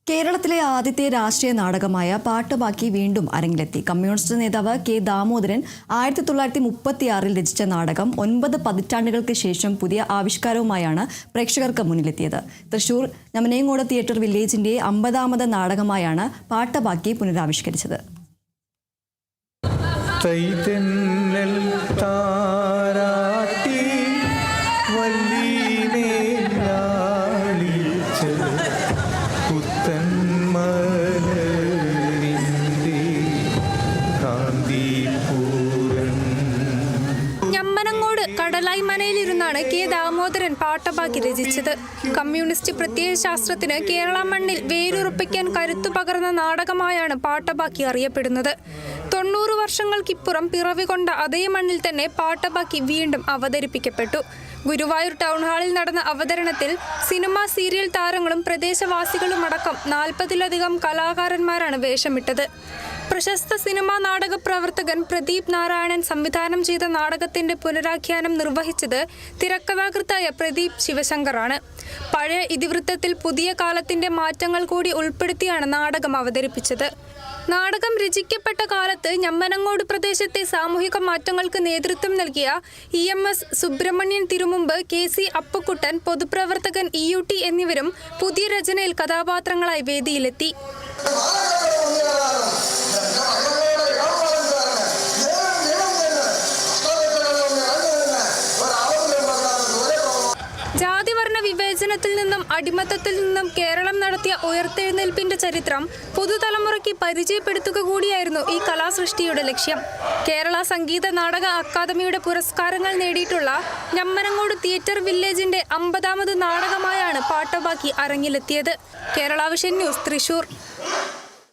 കേരളത്തിലെ ആദ്യത്തെ രാഷ്ട്രീയ നാടകമായ പാട്ടുബാക്കി വീണ്ടും അരങ്ങിലെത്തി. കമ്മ്യൂണിസ്റ്റ് നേതാവ് കെ ദാമോദരൻ 1936 രചിച്ച നാടകം 9 പതിറ്റാണ്ടുകൾക്ക് ശേഷം പുതിയ ആവിഷ്കാരവുമായാണ് പ്രേക്ഷകർക്ക് മുന്നിലെത്തിയത്. തൃശൂർ ഞമനേങ്ങോട് തിയേറ്റർ വില്ലേജിന്റെ 50ാമത് നാടകമായാണ് പാട്ടുബാക്കി പുനരാവിഷ്കരിച്ചത്. ഞമ്മനങ്ങോട് കടലായ്മനയിലിരുന്നാണ് കെ ദാമോദരൻ പാട്ടുബാക്കി രചിച്ചത്. കമ്മ്യൂണിസ്റ്റ് പ്രത്യയശാസ്ത്രത്തിന് കേരള മണ്ണിൽ വേരുറപ്പിക്കാൻ കരുത്തു പകർന്ന നാടകമായാണ് പാട്ടുബാക്കി അറിയപ്പെടുന്നത്. 90 വർഷങ്ങൾക്കിപ്പുറം പിറവികൊണ്ട അതേ മണ്ണിൽ തന്നെ പാട്ടുബാക്കി വീണ്ടും അവതരിപ്പിക്കപ്പെട്ടു. ഗുരുവായൂർ ടൗൺ ഹാളിൽ നടന്ന അവതരണത്തിൽ സിനിമ സീരിയൽ താരങ്ങളും പ്രദേശവാസികളുമടക്കം 40-ലധികം കലാകാരന്മാരാണ് വേഷമിട്ടത്. പ്രശസ്ത സിനിമാ നാടക പ്രവർത്തകൻ പ്രദീപ് നാരായണൻ സംവിധാനം ചെയ്ത നാടകത്തിന്റെ പുനരാഖ്യാനം നിർവഹിച്ചത് തിരക്കഥാകൃത്തായ പ്രദീപ് ശിവശങ്കറാണ്. പഴയ ഇതിവൃത്തത്തിൽ പുതിയ കാലത്തിന്റെ മാറ്റങ്ങൾ കൂടി ഉൾപ്പെടുത്തിയാണ് നാടകം അവതരിപ്പിച്ചത്. നാടകം രചിക്കപ്പെട്ട കാലത്ത് ഞമ്മനങ്ങോട് പ്രദേശത്തെ സാമൂഹിക മാറ്റങ്ങൾക്ക് നേതൃത്വം നൽകിയ EMS സുബ്രഹ്മണ്യൻ തിരുമുമ്പ്, KC അപ്പുക്കുട്ടൻ, പൊതുപ്രവർത്തകൻ EUT എന്നിവരും പുതിയ രചനയിൽ കഥാപാത്രങ്ങളായി വേദിയിലെത്തി. ജാതിവർണ്ണ വിവേചനത്തിൽ നിന്നും അടിമത്തത്തിൽ നിന്നും കേരളം നടത്തിയ ഉയർത്തെഴുന്നേൽപ്പിന്റെ ചരിത്രം പുതുതലമുറയ്ക്ക് പരിചയപ്പെടുത്തുക കൂടിയായിരുന്നു ഈ കലാസൃഷ്ടിയുടെ ലക്ഷ്യം. കേരള സംഗീത നാടക അക്കാദമിയുടെ പുരസ്കാരങ്ങൾ നേടിയിട്ടുള്ള ഞമ്മനങ്ങോട് തിയേറ്റർ വില്ലേജിന്റെ 50ാമത് നാടകമായാണ് പാട്ടുബാക്കി അരങ്ങിലെത്തിയത്. Kerala vision news, Thrissur.